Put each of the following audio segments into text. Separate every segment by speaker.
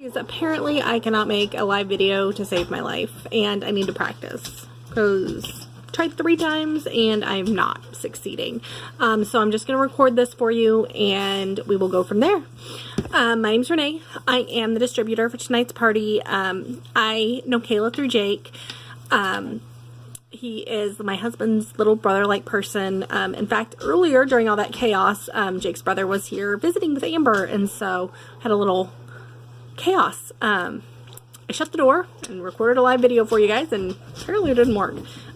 Speaker 1: Because apparently I cannot make a live video to save my life, and I need to practice because I've tried 3 times and I'm not succeeding. So I'm just going to record this for you and we will go from there. My name's Renee. I am the distributor for tonight's party. I know Kayla through Jake. He is my husband's little brother-like person. In fact, earlier during all that chaos, Jake's brother was here visiting with Amber, and so had a little chaos. I shut the door and recorded a live video for you guys, and apparently it didn't work.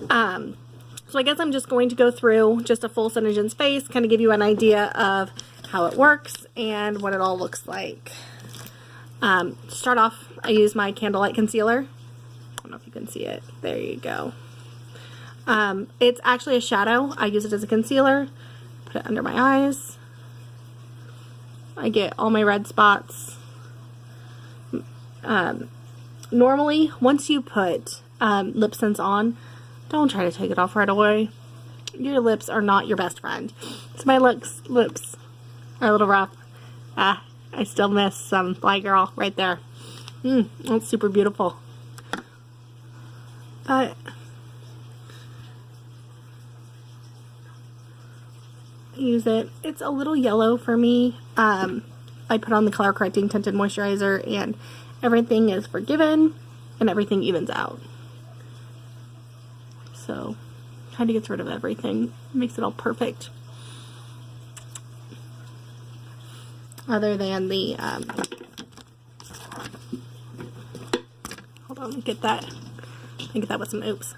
Speaker 1: So I guess I'm just going to go through just a full SeneGence face, kind of give you an idea of how it works and what it all looks like. To start off, I use my candlelight concealer. I don't know if you can see it. There you go. It's actually a shadow. I use it as a concealer. Put it under my eyes. I get all my red spots. Normally, once you put lip sense on, don't try to take it off right away. Your lips are not your best friend. So my lips are a little rough. I still miss some Fly Girl right there. That's super beautiful. But use it. It's a little yellow for me. I put on the color correcting tinted moisturizer and everything is forgiven and everything evens out. So kind of gets rid of everything, makes it all perfect. Other than the hold on, get that with some oops.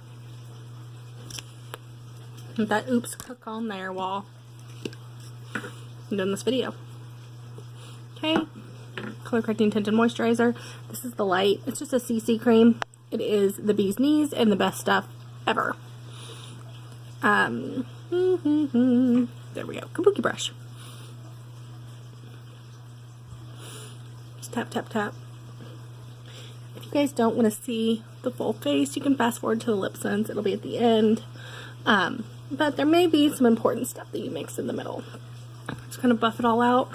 Speaker 1: Let that oops cook on there while I'm doing this video. Okay, color correcting tinted moisturizer. This is the light. It's just a CC cream. It is the bee's knees and the best stuff ever. There we go. Kabuki brush. Just tap, tap, tap. If you guys don't want to see the full face, you can fast forward to the lip sense. It'll be at the end. But there may be some important stuff that you mix in the middle. Just kind of buff it all out.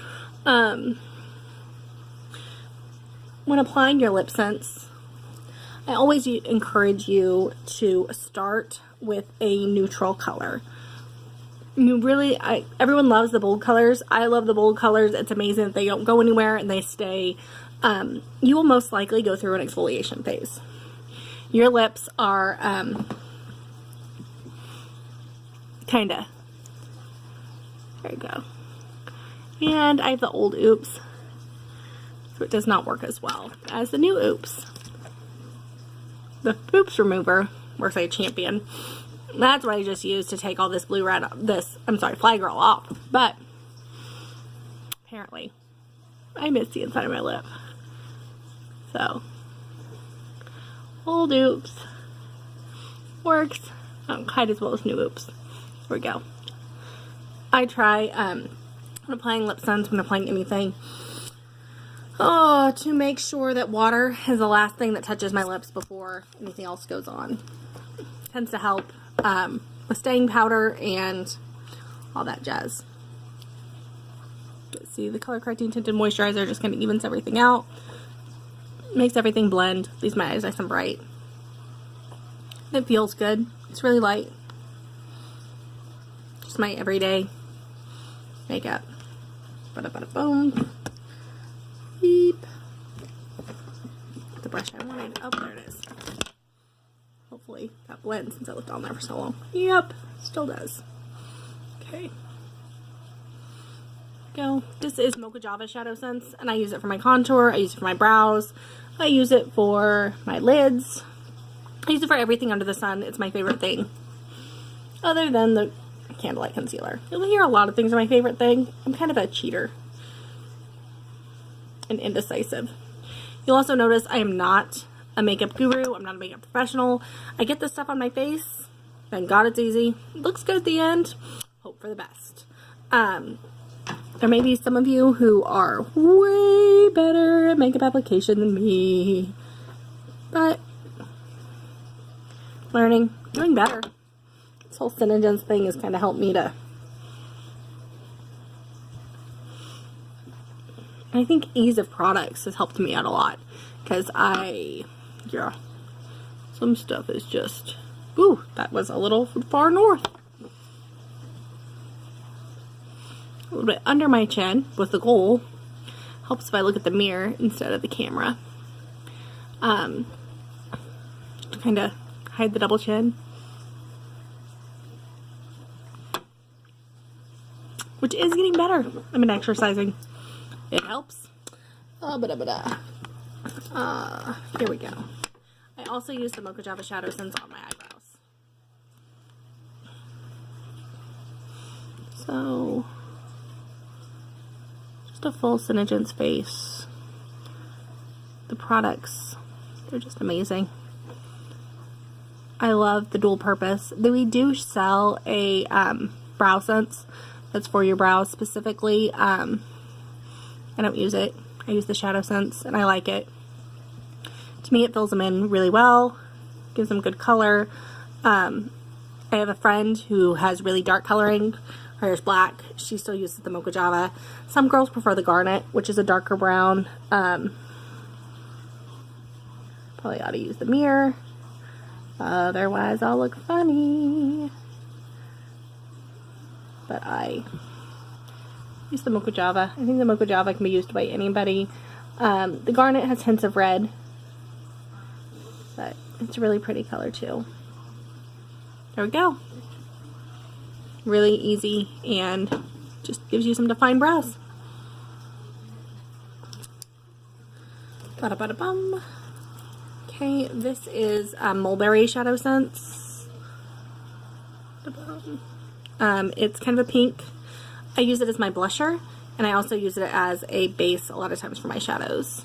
Speaker 1: When applying your lip sense, I always encourage you to start with a neutral color. Everyone loves the bold colors. I love the bold colors. It's amazing that they don't go anywhere and they stay. You will most likely go through an exfoliation phase. Your lips are kinda. There you go. And I have the old oops, so it does not work as well as the new oops. The oops remover works like a champion. That's what I just used to take all this Fly Girl off. But apparently I missed the inside of my lip. So old oops works not quite as well as new oops. There we go. I try when applying lip sense, when applying anything, to make sure that water is the last thing that touches my lips before anything else goes on. It tends to help with staying powder and all that jazz. Let's see, the color correcting tinted moisturizer just kind of evens everything out, makes everything blend, leaves my eyes nice and bright. It feels good. It's really light. Just my everyday makeup. Bada bada boom. Beep. The brush I wanted. Oh, there it is. Hopefully that blends since I left it on there for so long. Yep, still does. Okay. Go. This is Mocha Java Shadow Sense, and I use it for my contour. I use it for my brows. I use it for my lids. I use it for everything under the sun. It's my favorite thing. Other than the candlelight concealer. You'll hear a lot of things are my favorite thing. I'm kind of a cheater and indecisive. You'll also notice I am not a makeup guru. I'm not a makeup professional. I get this stuff on my face. Thank God it's easy. It looks good at the end. Hope for the best. There may be some of you who are way better at makeup application than me, but learning, doing better. This whole SeneGence thing has kind of helped me to And I think ease of products has helped me out a lot, because yeah, some stuff is just, ooh, that was a little far north. A little bit under my chin with the goal. Helps if I look at the mirror instead of the camera. To kind of hide the double chin. Which is getting better. I've been exercising. It helps. Here we go. I also use the Mocha Java Shadow Sense on my eyebrows. So, just a full SeneGence face. The products, they're just amazing. I love the dual purpose. We do sell a brow sense that's for your brows specifically. I don't use it. I use the Shadow Sense, and I like it. To me, it fills them in really well, gives them good color. I have a friend who has really dark coloring. Her hair's black. She still uses the Mocha Java. Some girls prefer the Garnet, which is a darker brown. Probably ought to use the mirror. Otherwise, I'll look funny. But I use the Mocha Java. I think the Mocha Java can be used by anybody. The Garnet has hints of red, but it's a really pretty color too. There we go. Really easy and just gives you some defined brows. Ba-da-ba-da-bum. Okay, this is Mulberry Shadow Sense. It's kind of a pink. I use it as my blusher, and I also use it as a base a lot of times for my shadows.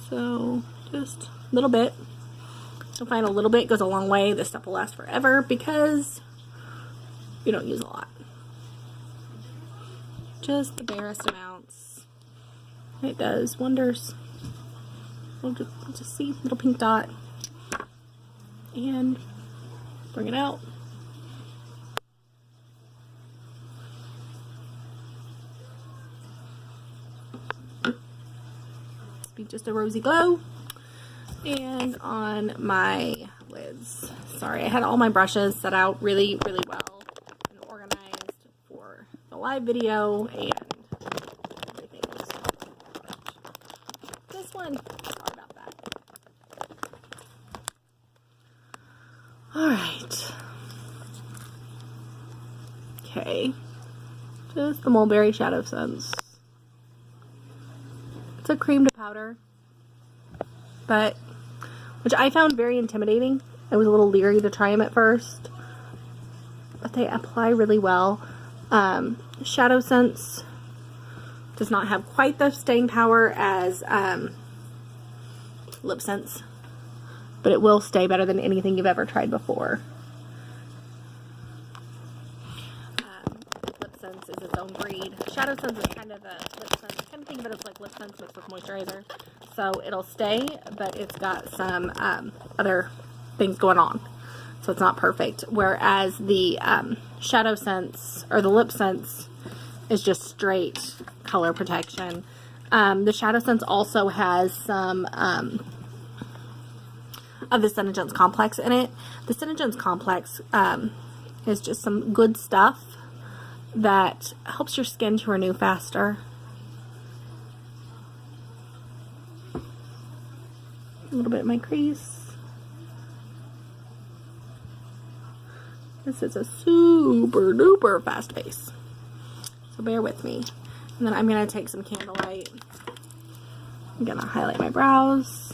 Speaker 1: So, just a little bit. You'll find a little bit goes a long way. This stuff will last forever because you don't use a lot. Just the barest amounts. It does wonders. We'll just see, little pink dot. And bring it out. Be just a rosy glow. And on my lids. Sorry, I had all my brushes set out really, really well and organized for the live video, and everything was this one. Sorry about that. Alright. Okay. Just the Mulberry Shadow Sense. It's a cream to powder, but which I found very intimidating. I was a little leery to try them at first, but they apply really well. Shadow Sense does not have quite the staying power as Lip Sense, but it will stay better than anything you've ever tried before. Lip Sense is its own breed. Shadow Sense is kind of a Lip Sense. Kind of think of it as like Lip Sense mixed with moisturizer. So it'll stay, but it's got some other things going on. So it's not perfect. Whereas the Shadow Sense, or the Lip Sense, is just straight color protection. The Shadow Sense also has some of the SeneGence complex in it. The SeneGence complex is just some good stuff that helps your skin to renew faster. A little bit in my crease. This is a super duper fast face, so bear with me. And then I'm going to take some Candlelight. I'm going to highlight my brows.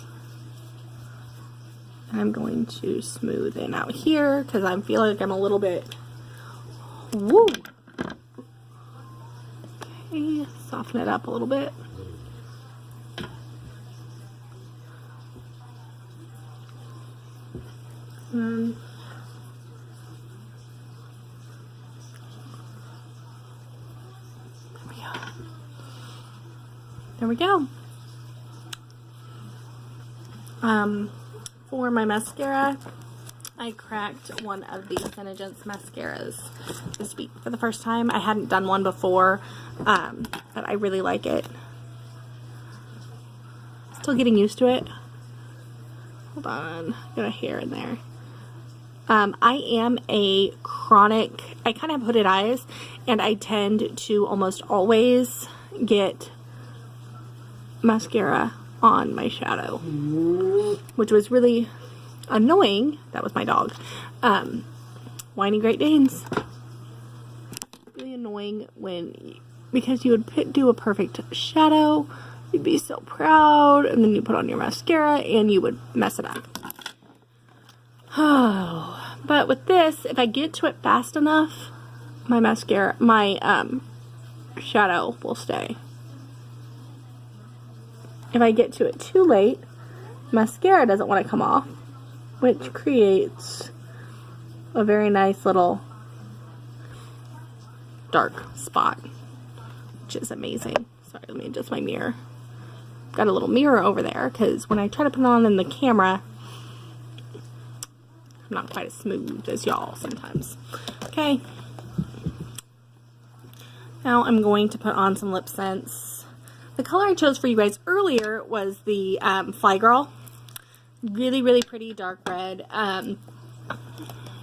Speaker 1: And I'm going to smooth in out here because I feel like I'm a little bit, woo. Okay, soften it up a little bit. There we go. There we go. For my mascara, I cracked one of the SeneGence mascaras this week for the first time. I hadn't done one before, but I really like it. Still getting used to it. Hold on, got a hair in there. I am a chronic, I kind of have hooded eyes, and I tend to almost always get mascara on my shadow, which was really annoying. That was my dog. Whiny Great Danes. Really annoying because you would do a perfect shadow, you'd be so proud, and then you put on your mascara and you would mess it up. Oh, but with this, if I get to it fast enough, my shadow will stay. If I get to it too late, mascara doesn't want to come off, which creates a very nice little dark spot, which is amazing. Sorry, let me adjust my mirror. Got a little mirror over there because when I try to put it on in the camera, I'm not quite as smooth as y'all sometimes. Okay. Now I'm going to put on some lip scents. The color I chose for you guys earlier was the Fly Girl. Really, really pretty dark red. I'll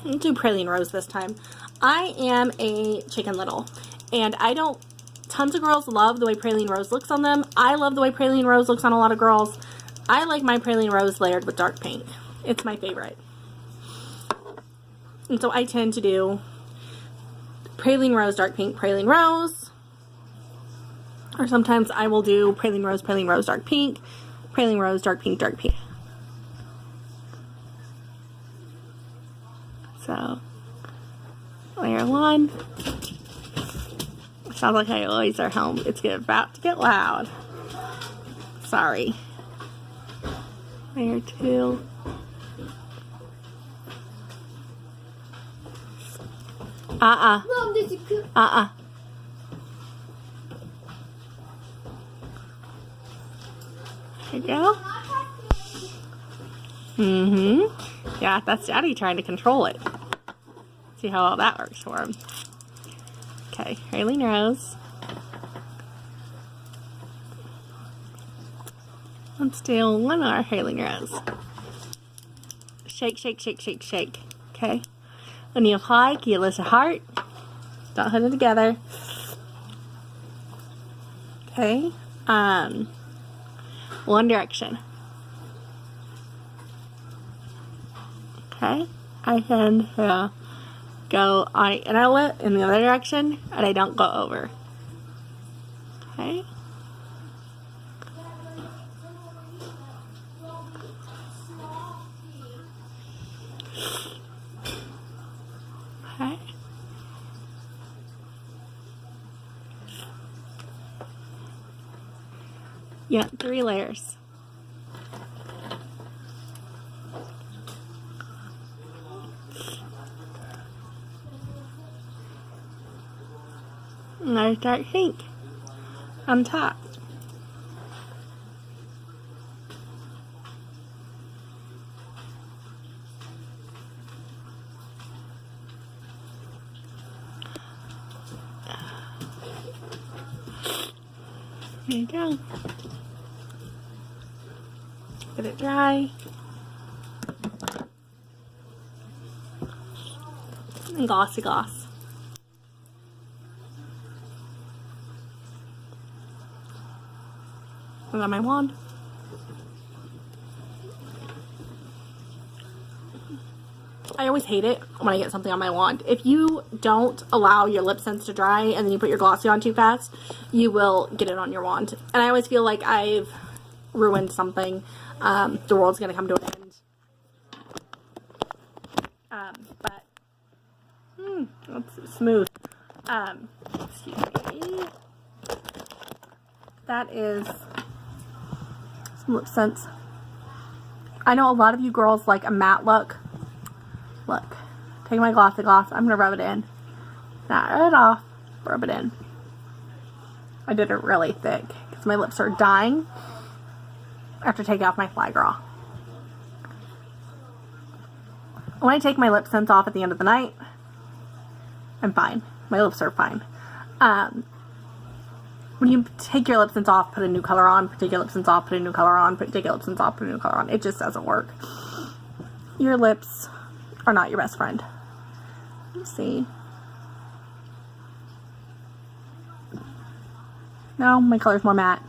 Speaker 1: do Praline Rose this time. I am a Chicken Little, and tons of girls love the way Praline Rose looks on them. I love the way Praline Rose looks on a lot of girls. I like my Praline Rose layered with dark pink. It's my favorite. And so I tend to do Praline Rose, dark pink, Praline Rose. Or sometimes I will do Praline Rose, dark pink, Praline Rose, dark pink, dark pink. So, layer one. Sounds like I always are home. It's about to get loud. Sorry. Layer two.
Speaker 2: Mom, this is cool.
Speaker 1: There you go. Yeah, that's Daddy trying to control it. See how well that works for him. Okay, Praline Rose. Let's do one more Praline Rose. Shake, shake, shake, shake, shake. Okay. When you apply, give us a heart. Don't hold it together. Okay. One Direction. Okay. I can go on an inner lip in the other direction, and I don't go over. Okay. Okay. Yeah, 3 layers. And there's dark pink on top. There you go. Let it dry. And glossy gloss. I got my wand. I always hate it when I get something on my wand. If you don't allow your lip scents to dry and then you put your glossy on too fast, you will get it on your wand. And I always feel like I've ruined something. The world's gonna come to an end. But that's smooth. Excuse me. That is some lip scents. I know a lot of you girls like a matte look. Look, take my glossy gloss. I'm gonna rub it in. Not it off. Rub it in. I did it really thick because my lips are dying after taking off my Fly Girl. When I take my lip sense off at the end of the night, I'm fine. My lips are fine. When you take your lip sense off, put a new color on, take your lip sense off, put a new color on, take your lip sense off, put a new color on. It just doesn't work. Your lips are not your best friend. Let's see. No, my color's more matte.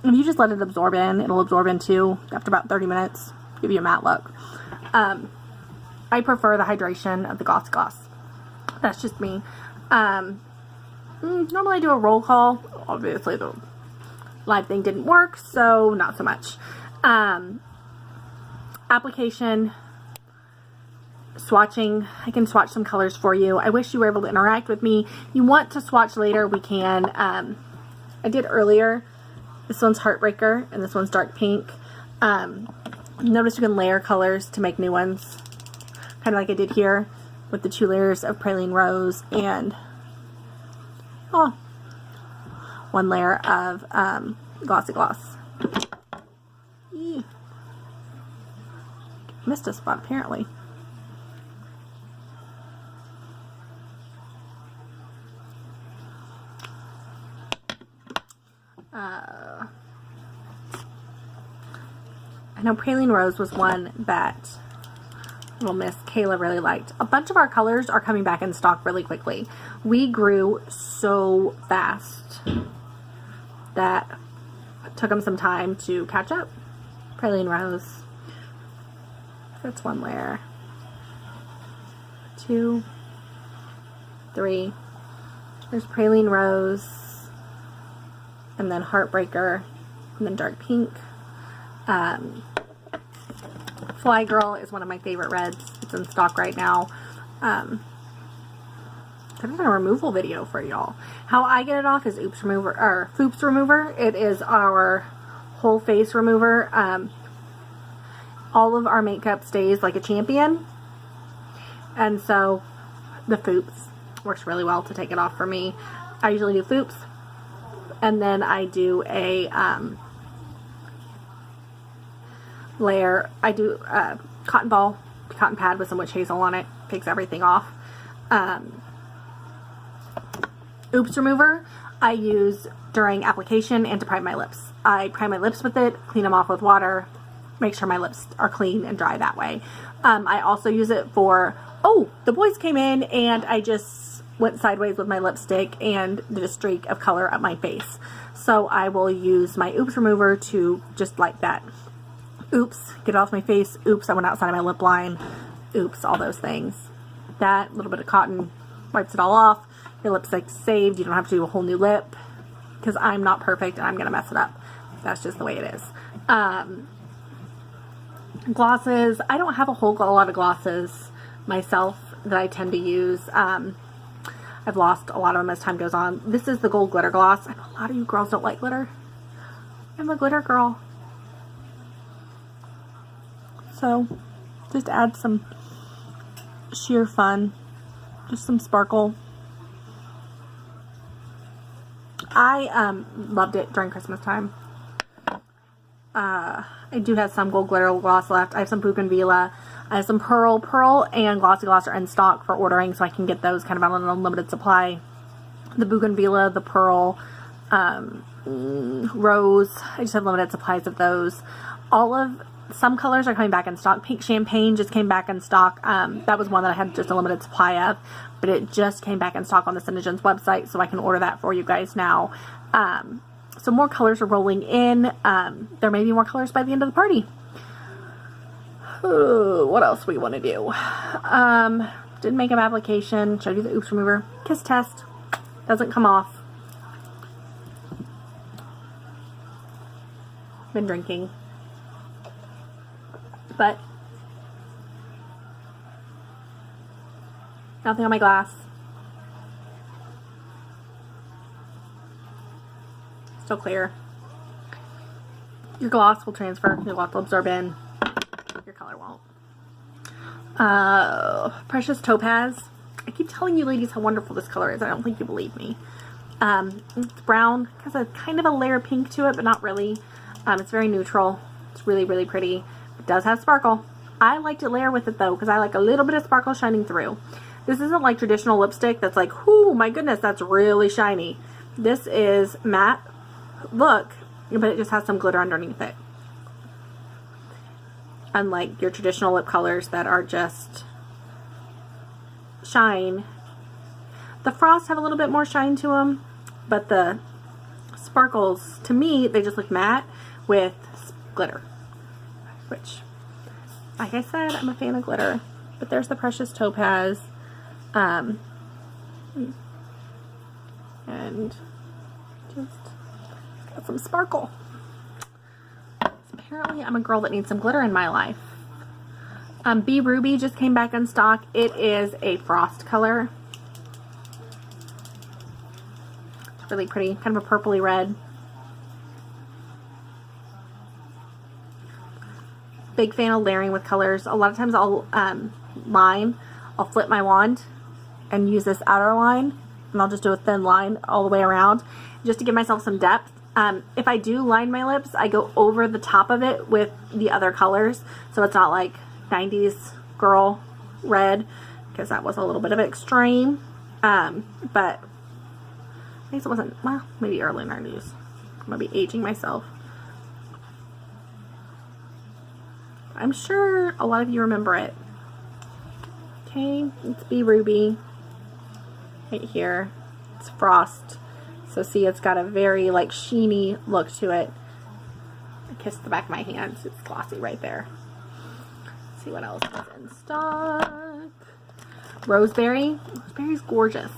Speaker 1: If you just let it absorb in, it'll absorb in too after about 30 minutes. Give you a matte look. I prefer the hydration of the Glossy Gloss. That's just me. Normally I do a roll call. Obviously the live thing didn't work, so not so much. Application, swatching. I can swatch some colors for you. I wish you were able to interact with me. You want to swatch later, we can. I did earlier. This one's Heartbreaker and this one's Dark Pink. Notice you can layer colors to make new ones, kind of like I did here with the 2 layers of Praline Rose and 1 layer of Glossy Gloss. Eee. Missed a spot apparently. I know Praline Rose was one that little Miss Kayla really liked. A bunch of our colors are coming back in stock really quickly. We grew so fast that it took them some time to catch up. Praline Rose. That's 1 layer. 2, 3. There's Praline Rose. And then Heartbreaker. And then Dark Pink. Fly Girl is one of my favorite reds. It's in stock right now. I've done a removal video for y'all. How I get it off is Oops Remover, or Foops Remover. It is our whole face remover. All of our makeup stays like a champion. And so the Foops works really well to take it off for me. I usually do Foops. And then I do a layer. I do cotton ball, cotton pad with some witch hazel on it. Takes everything off. Oops Remover I use during application and to prime my lips. I prime my lips with it, clean them off with water, make sure my lips are clean and dry that way. I also use it for, the boys came in and I just went sideways with my lipstick and did a streak of color up my face. So I will use my Oops Remover to just like that. Oops, get it off my face. Oops, I went outside of my lip line. Oops, all those things. That little bit of cotton wipes it all off. Your lipstick's saved. You don't have to do a whole new lip because I'm not perfect and I'm gonna mess it up. That's just the way it is. Glosses. I don't have a lot of glosses myself that I tend to use. I've lost a lot of them as time goes on. This is the Gold Glitter Gloss. I know a lot of you girls don't like glitter. I'm a glitter girl. So, just add some sheer fun. Just some sparkle. I loved it during Christmas time. I do have some Gold Glitter Gloss left. I have some Bougainvillea. I have some Pearl. Pearl and Glossy Gloss are in stock for ordering, so I can get those kind of on an unlimited supply. The Bougainvillea, the Pearl, Rose. I just have limited supplies of those. Some colors are coming back in stock. Pink Champagne just came back in stock. That was one that I had just a limited supply of, but it just came back in stock on the SeneGence website, so I can order that for you guys now. So more colors are rolling in. There may be more colors by the end of the party. What else we want to do? Did makeup application. Showed you the Oops Remover. Kiss test. Doesn't come off. Been drinking. But nothing on my glass. Still clear. Your gloss will transfer. Your gloss will absorb in. Your color won't. Precious Topaz. I keep telling you ladies how wonderful this color is. I don't think you believe me. It's brown. It has a kind of a layer of pink to it, but not really. It's very neutral. It's really, really pretty. It does have sparkle. I like to layer with it though, because I like a little bit of sparkle shining through. This isn't like traditional lipstick that's like, whoo, my goodness, that's really shiny. This is matte look, but it just has some glitter underneath it. Unlike your traditional lip colors that are just shine. The frosts have a little bit more shine to them, but the sparkles, to me, they just look matte with glitter. Which, like I said, I'm a fan of glitter. But there's the Precious Topaz. And just got some sparkle. Apparently, I'm a girl that needs some glitter in my life. Be Ruby just came back in stock. It is a frost color. It's really pretty, kind of a purpley red. Big fan of layering with colors. A lot of times I'll I'll flip my wand and use this outer line, and I'll just do a thin line all the way around just to give myself some depth. If I do line my lips, I go over the top of it with the other colors, so it's not like 90s girl red, because that was a little bit of extreme. But I guess it wasn't, well, maybe early 90s. I'm gonna be aging myself. I'm sure a lot of you remember it. Okay, it's Be Ruby right here. It's frost. So see, it's got a very like sheeny look to it. I kissed the back of my hands. It's glossy right there. Let's see what else is in stock. Roseberry. Roseberry's gorgeous.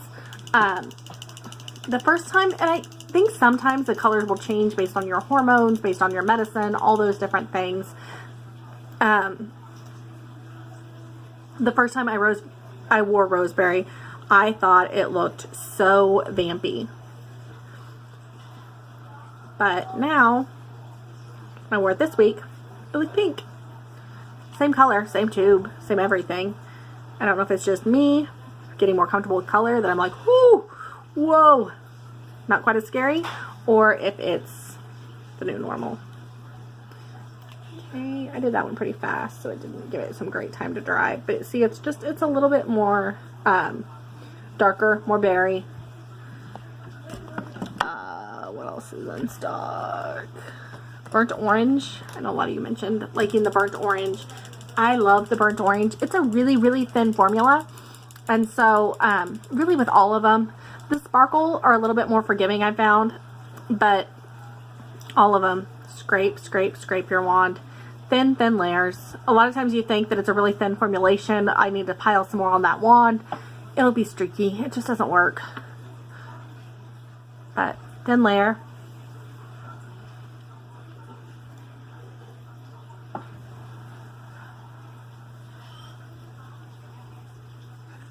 Speaker 1: The first time, and I think sometimes the colors will change based on your hormones, based on your medicine, all those different things. The first time I wore Roseberry, I thought it looked so vampy. But now, when I wore it this week, it looked pink. Same color, same tube, same everything. I don't know if it's just me getting more comfortable with color that I'm like, whoo, whoa, not quite as scary, or if it's the new normal. Okay, I did that one pretty fast, so it didn't give it some great time to dry. But see, it's a little bit more darker, more berry. What else is in stock? Burnt orange. I know a lot of you mentioned liking the burnt orange. I love the burnt orange. It's a really, really thin formula. And so, really with all of them, the sparkle are a little bit more forgiving, I found. But all of them, scrape, scrape, scrape your wand. Thin, thin layers. A lot of times you think that it's a really thin formulation. I need to pile some more on that wand. It'll be streaky. It just doesn't work. But thin layer.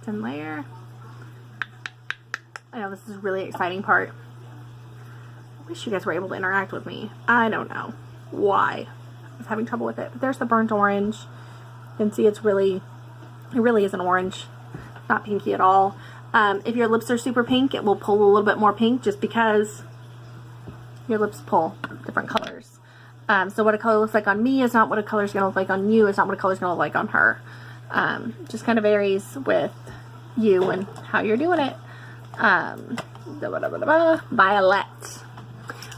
Speaker 1: Thin layer. I know this is a really exciting part. I wish you guys were able to interact with me. I don't know why I was having trouble with it. But there's the burnt orange. You can see it really is an orange. Not pinky at all. If your lips are super pink, it will pull a little bit more pink just because your lips pull different colors. So what a color looks like on me is not what a color is going to look like on you. It's not what a color is going to look like on her. Just kind of varies with you and how you're doing it. Violet.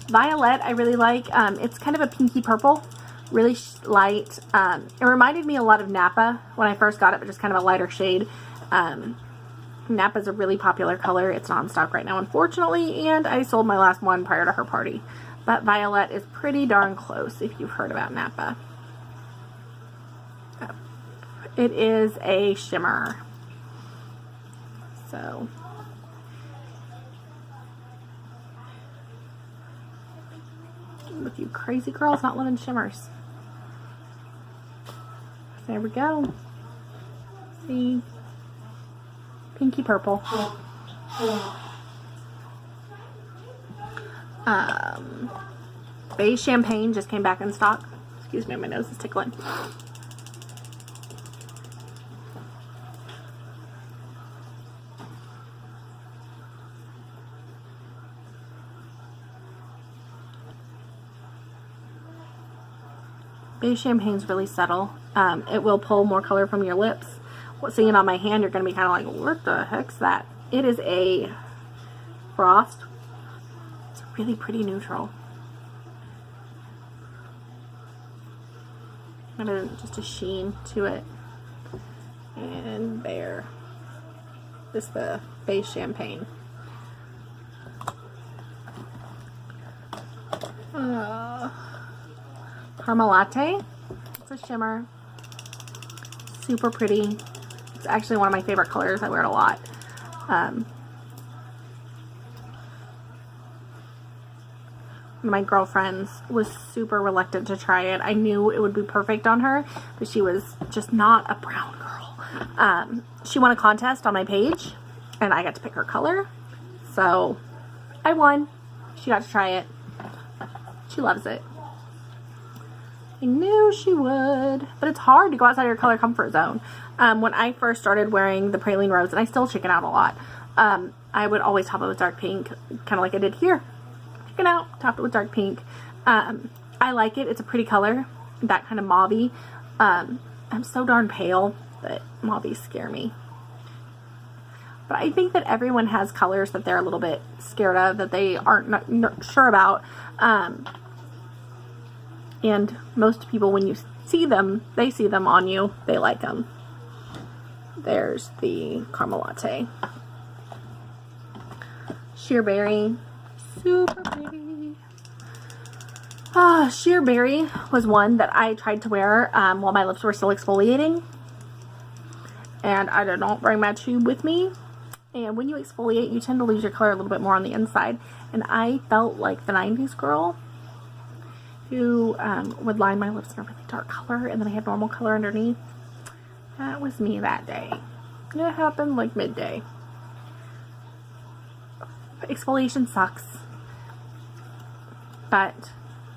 Speaker 1: Violet I really like. It's kind of a pinky purple. Really light. It reminded me a lot of Napa when I first got it, but just kind of a lighter shade. Napa is a really popular color. It's not in stock right now, unfortunately, and I sold my last one prior to her party. But Violet is pretty darn close if you've heard about Napa. It is a shimmer. So, with you crazy girls not loving shimmers. There we go. See? Pinky purple. Beige Champagne just came back in stock. Excuse me, my nose is tickling. Beige Champagne's really subtle. it will pull more color from your lips. Seeing it on my hand, you're going to be kind of like, what the heck's that? It is a Frost. It's a really pretty neutral. Just a sheen to it. And there. This is the base champagne. Caramel Latte. It's a shimmer. Super pretty. It's actually one of my favorite colors. I wear it a lot. One of my girlfriends was super reluctant to try it. I knew it would be perfect on her, but she was just not a brown girl. She won a contest on my page, and I got to pick her color. So I won. She got to try it. She loves it. I knew she would, but it's hard to go outside your color comfort zone. When I first started wearing the Praline Rose, and I still chicken out a lot, I would always top it with dark pink, kind of like I did here. Chicken out, topped it with dark pink. I like it. It's a pretty color, that kind of mauve-y. I'm so darn pale that mauve-y scare me. But I think that everyone has colors that they're a little bit scared of, that they aren't not sure about. And most people, when you see them, they see them on you, they like them. There's the Caramel Latte. Sheer Berry, super pretty. Sheer Berry was one that I tried to wear while my lips were still exfoliating. And I did not bring my tube with me. And when you exfoliate, you tend to lose your color a little bit more on the inside. And I felt like the 90s girl who would line my lips in a really dark color and then I had normal color underneath. That was me that day. It happened like midday. Exfoliation sucks. But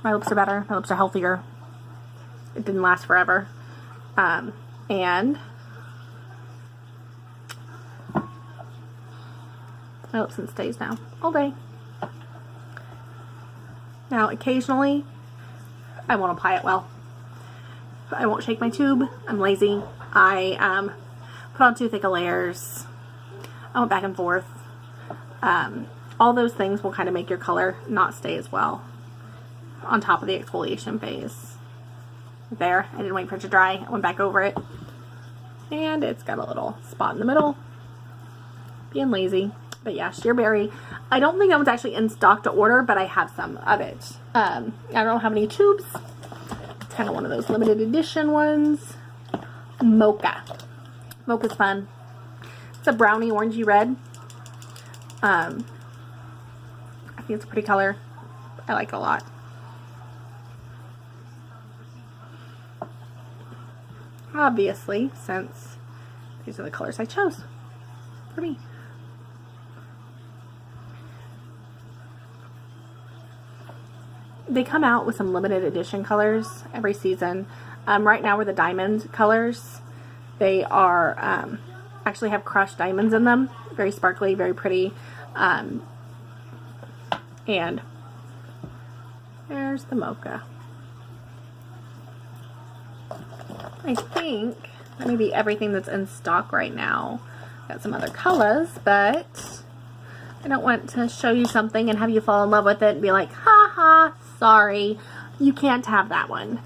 Speaker 1: my lips are better. My lips are healthier. It didn't last forever. And my lip scent stays now all day. Now occasionally I won't apply it well. I won't shake my tube. I'm lazy. I put on too thick of layers. I went back and forth. All those things will kind of make your color not stay as well on top of the exfoliation phase. There, I didn't wait for it to dry. I went back over it. And it's got a little spot in the middle. Being lazy. But yeah, Sheer Berry. I don't think that was actually in stock to order, but I have some of it. I don't have any tubes. It's kind of one of those limited edition ones. Mocha. Mocha's fun. It's a brownie orangey red. I think it's a pretty color. I like it a lot. Obviously, since these are the colors I chose for me. They come out with some limited edition colors every season. Right now we're the diamond colors. They are actually have crushed diamonds in them. Very sparkly, very pretty. And there's the Mocha. I think that may be everything that's in stock right now. Got some other colors, but I don't want to show you something and have you fall in love with it and be like, ha ha, sorry, you can't have that one.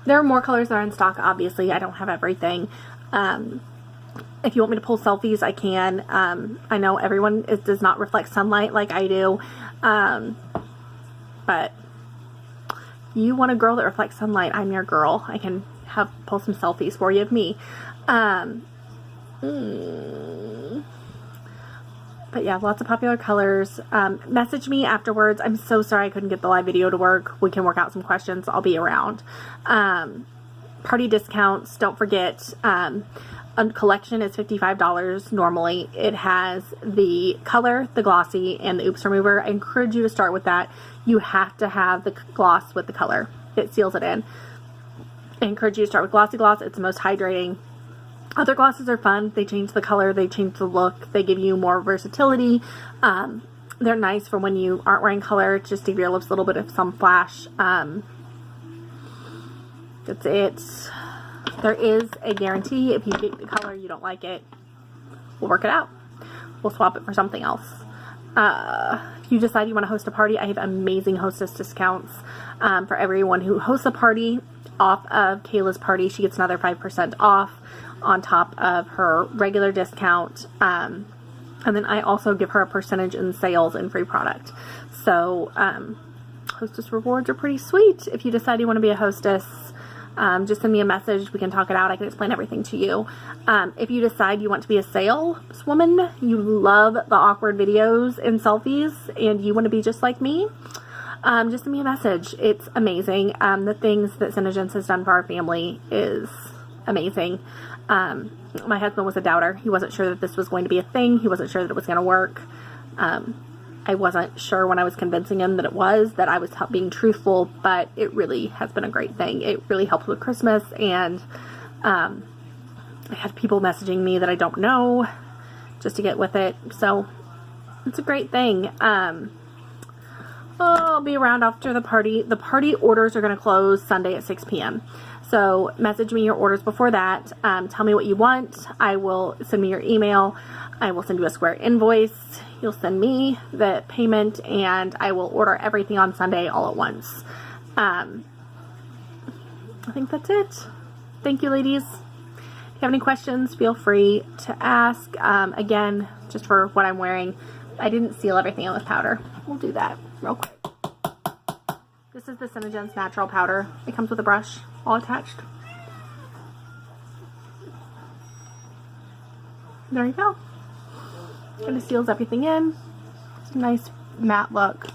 Speaker 1: There are more colors that are in stock, obviously. I don't have everything. If you want me to pull selfies, I can. I know everyone does not reflect sunlight like I do. But you want a girl that reflects sunlight, I'm your girl. I can pull some selfies for you of me. But yeah, lots of popular colors. Message me afterwards. I'm so sorry I couldn't get the live video to work. We can work out some questions. I'll be around. Party discounts. Don't forget, a collection is $55 normally. It has the color, the glossy, and the oops remover. I encourage you to start with that. You have to have the gloss with the color. It seals it in. I encourage you to start with Glossy Gloss. It's the most hydrating. Other glosses are fun. They change the color. They change the look. They give you more versatility. They're nice for when you aren't wearing color, just to give your lips a little bit of some flash. They're That's it. There is a guarantee. If you pick the color, you don't like it, we'll work it out. We'll swap it for something else. If you decide you want to host a party, I have amazing hostess discounts for everyone who hosts a party. Off of Kayla's party, she gets another 5% off on top of her regular discount. And then I also give her a percentage in sales and free product. So hostess rewards are pretty sweet. If you decide you want to be a hostess, just send me a message. We can talk it out. I can explain everything to you. If you decide you want to be a saleswoman, you love the awkward videos and selfies, and you want to be just like me, just send me a message. It's amazing. The things that SeneGence has done for our family is amazing. My husband was a doubter. He wasn't sure that this was going to be a thing. He wasn't sure that it was going to work. I wasn't sure when I was convincing him that it was, that I was being truthful, but it really has been a great thing. It really helped with Christmas, and I had people messaging me that I don't know just to get with it. So it's a great thing. I'll be around after the party. The party orders are going to close Sunday at 6 p.m. So message me your orders before that. Tell me what you want. I will send me your email. I will send you a Square invoice. You'll send me the payment, and I will order everything on Sunday all at once. I think that's it. Thank you, ladies. If you have any questions, feel free to ask. Again, just for what I'm wearing, I didn't seal everything in with powder. We'll do that real quick. This is the SeneGence natural powder. It comes with a brush all attached. There you go. Kind of seals everything in. It's a nice matte look.